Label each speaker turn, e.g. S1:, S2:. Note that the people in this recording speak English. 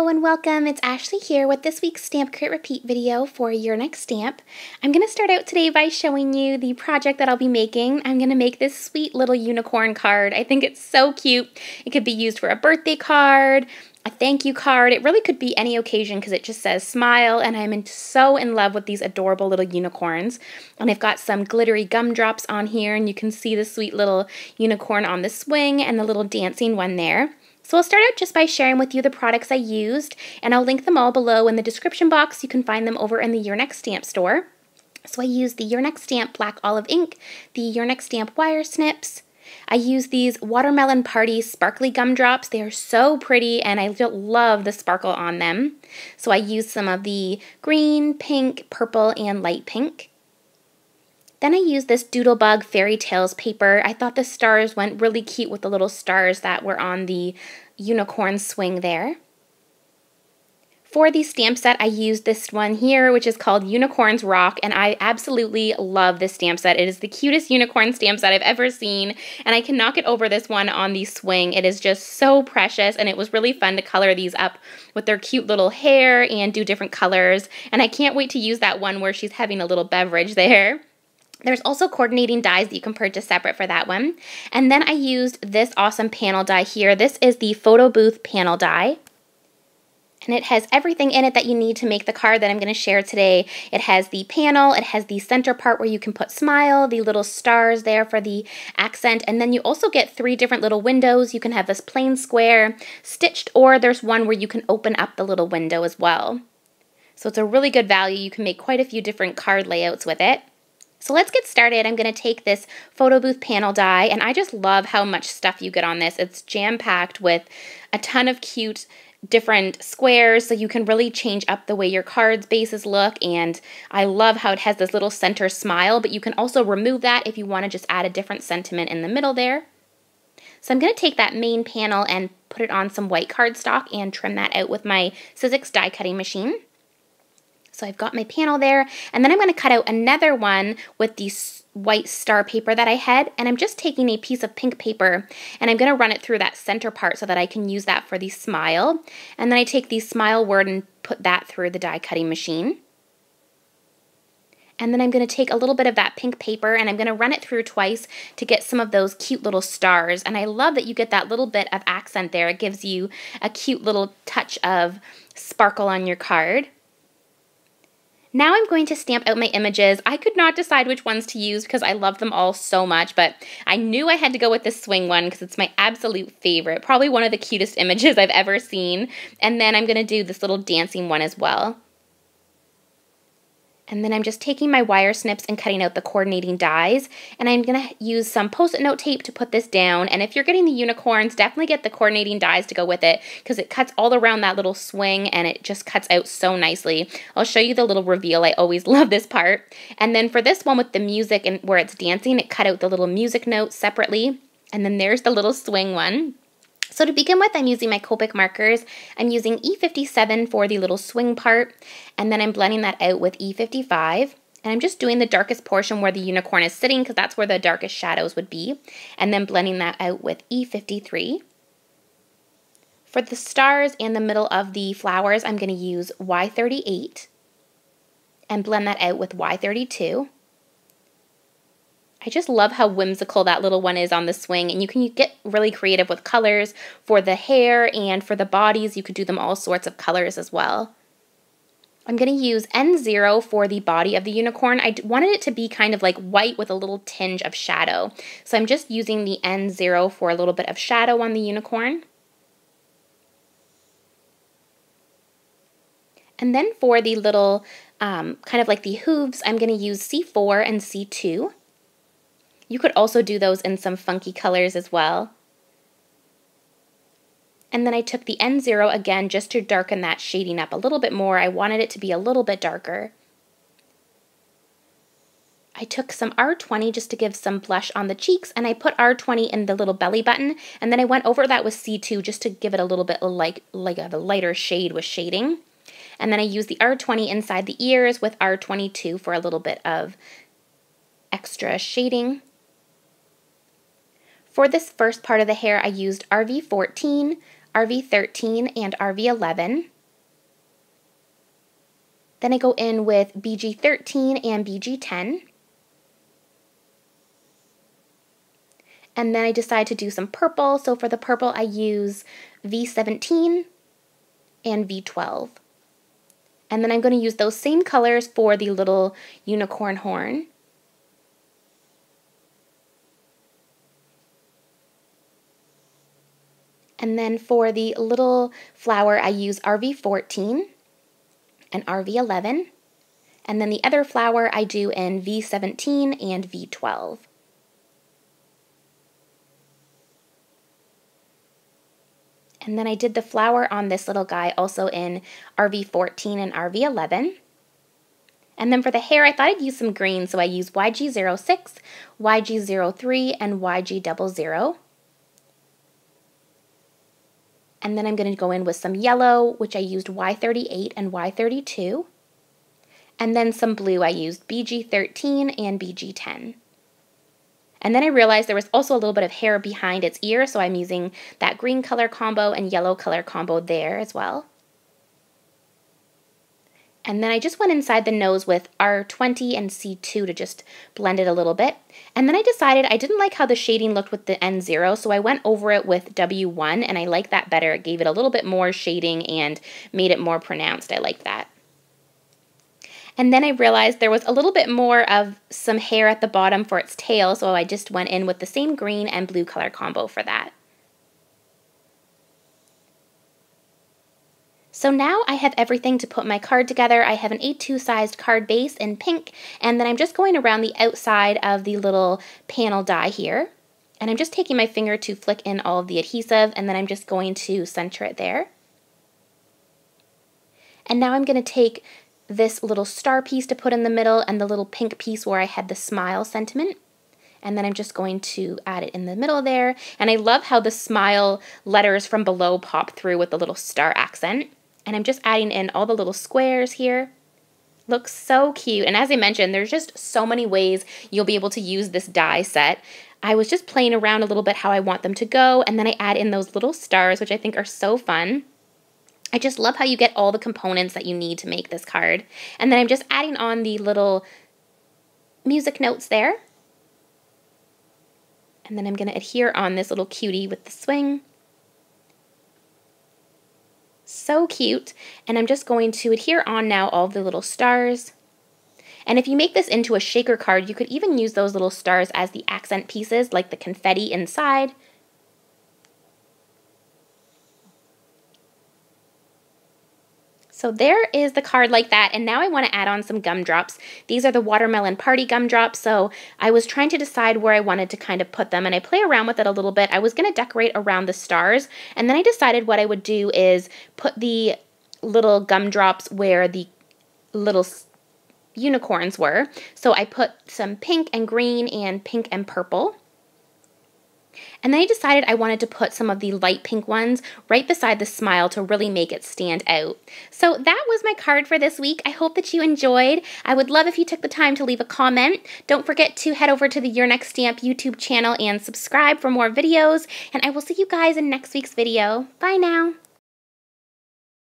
S1: and welcome. It's Ashley here with this week's Stamp Create Repeat video for Your Next Stamp. I'm going to start out today by showing you the project that I'll be making. I'm going to make this sweet little unicorn card. I think it's so cute. It could be used for a birthday card, a thank you card. It really could be any occasion because it just says smile, and I'm so in love with these adorable little unicorns. And I've got some glittery gumdrops on here, and you can see the sweet little unicorn on the swing and the little dancing one there. So I'll start out just by sharing with you the products I used, and I'll link them all below in the description box. You can find them over in the Your Next Stamp store. So I used the Your Next Stamp Black Olive ink, the Your Next Stamp wire snips. I used these Watermelon Party sparkly gumdrops. They are so pretty, and I love the sparkle on them. So I used some of the green, pink, purple, and light pink. Then I used this Doodlebug Fairy Tales paper. I thought the stars went really cute with the little stars that were on the unicorn swing there. For the stamp set, I used this one here, which is called Unicorns Rock, and I absolutely love this stamp set. It is the cutest unicorn stamp set I've ever seen, and I cannot get over this one on the swing. It is just so precious, and it was really fun to color these up with their cute little hair and do different colors, and I can't wait to use that one where she's having a little beverage there. There's also coordinating dies that you can purchase separate for that one. And then I used this awesome panel die here. This is the Photo Booth panel die. And it has everything in it that you need to make the card that I'm going to share today. It has the panel, it has the center part where you can put smile, the little stars there for the accent, and then you also get 3 different little windows. You can have this plain square, stitched, or there's one where you can open up the little window as well. So it's a really good value. You can make quite a few different card layouts with it. So let's get started. I'm going to take this Photo Booth panel die, and I just love how much stuff you get on this. It's jam-packed with a ton of cute different squares, so you can really change up the way your card's bases look, and I love how it has this little center smile, but you can also remove that if you want to just add a different sentiment in the middle there. So I'm going to take that main panel and put it on some white cardstock and trim that out with my Sizzix die cutting machine. So I've got my panel there, and then I'm going to cut out another one with the white star paper that I had, and I'm just taking a piece of pink paper, and I'm going to run it through that center part so that I can use that for the smile. And then I take the smile word and put that through the die cutting machine. And then I'm going to take a little bit of that pink paper, and I'm going to run it through twice to get some of those cute little stars. And I love that you get that little bit of accent there. It gives you a cute little touch of sparkle on your card. Now I'm going to stamp out my images. I could not decide which ones to use because I love them all so much, but I knew I had to go with this swing one because it's my absolute favorite. Probably one of the cutest images I've ever seen. And then I'm going to do this little dancing one as well. And then I'm just taking my wire snips and cutting out the coordinating dies. And I'm going to use some Post-it note tape to put this down. And if you're getting the unicorns, definitely get the coordinating dies to go with it because it cuts all around that little swing and it just cuts out so nicely. I'll show you the little reveal. I always love this part. And then for this one with the music and where it's dancing, it cut out the little music notes separately. And then there's the little swing one. So to begin with, I'm using my Copic markers. I'm using E57 for the little swing part, and then I'm blending that out with E55. And I'm just doing the darkest portion where the unicorn is sitting because that's where the darkest shadows would be, and then blending that out with E53. For the stars and the middle of the flowers, I'm going to use Y38 and blend that out with Y32. I just love how whimsical that little one is on the swing, and you can get really creative with colors for the hair and for the bodies. You could do them all sorts of colors as well. I'm going to use N0 for the body of the unicorn. I wanted it to be kind of like white with a little tinge of shadow. So I'm just using the N0 for a little bit of shadow on the unicorn. And then for the little, kind of like the hooves, I'm going to use C4 and C2. You could also do those in some funky colors as well. And then I took the N0 again just to darken that shading up a little bit more. I wanted it to be a little bit darker. I took some R20 just to give some blush on the cheeks, and I put R20 in the little belly button, and then I went over that with C2 just to give it a little bit like a lighter shade with shading. And then I used the R20 inside the ears with R22 for a little bit of extra shading. For this first part of the hair, I used RV14, RV13, and RV11. Then I go in with BG13 and BG10. And then I decide to do some purple. So for the purple, I use V17 and V12. And then I'm going to use those same colors for the little unicorn horn. And then for the little flower, I use RV14 and RV11. And then the other flower I do in V17 and V12. And then I did the flower on this little guy also in RV14 and RV11. And then for the hair, I thought I'd use some green, so I used YG06, YG03, and YG00. And then I'm going to go in with some yellow, which I used Y38 and Y32. And then some blue, I used BG13 and BG10. And then I realized there was also a little bit of hair behind its ear, so I'm using that green color combo and yellow color combo there as well. And then I just went inside the nose with R20 and C2 to just blend it a little bit. And then I decided I didn't like how the shading looked with the N0, so I went over it with W1, and I like that better. It gave it a little bit more shading and made it more pronounced. I like that. And then I realized there was a little bit more of some hair at the bottom for its tail, so I just went in with the same green and blue color combo for that. So now I have everything to put my card together. I have an A2 sized card base in pink, and then I'm just going around the outside of the little panel die here. And I'm just taking my finger to flick in all of the adhesive, and then I'm just going to center it there. And now I'm going to take this little star piece to put in the middle and the little pink piece where I had the smile sentiment. And then I'm just going to add it in the middle there. And I love how the smile letters from below pop through with the little star accent. And I'm just adding in all the little squares here. Looks so cute. And as I mentioned, there's just so many ways you'll be able to use this die set. I was just playing around a little bit how I want them to go. And then I add in those little stars, which I think are so fun. I just love how you get all the components that you need to make this card. And then I'm just adding on the little music notes there. And then I'm going to adhere on this little cutie with the swing. So cute. And I'm just going to adhere on now all the little stars. And if you make this into a shaker card, you could even use those little stars as the accent pieces, like the confetti inside. So there is the card like that, and now I want to add on some gumdrops. These are the Watermelon Party gumdrops, so I was trying to decide where I wanted to kind of put them, and I play around with it a little bit. I was going to decorate around the stars, and then I decided what I would do is put the little gumdrops where the little unicorns were. So I put some pink and green and pink and purple. And then I decided I wanted to put some of the light pink ones right beside the smile to really make it stand out. So that was my card for this week. I hope that you enjoyed. I would love if you took the time to leave a comment. Don't forget to head over to the Your Next Stamp YouTube channel and subscribe for more videos. And I will see you guys in next week's video. Bye now.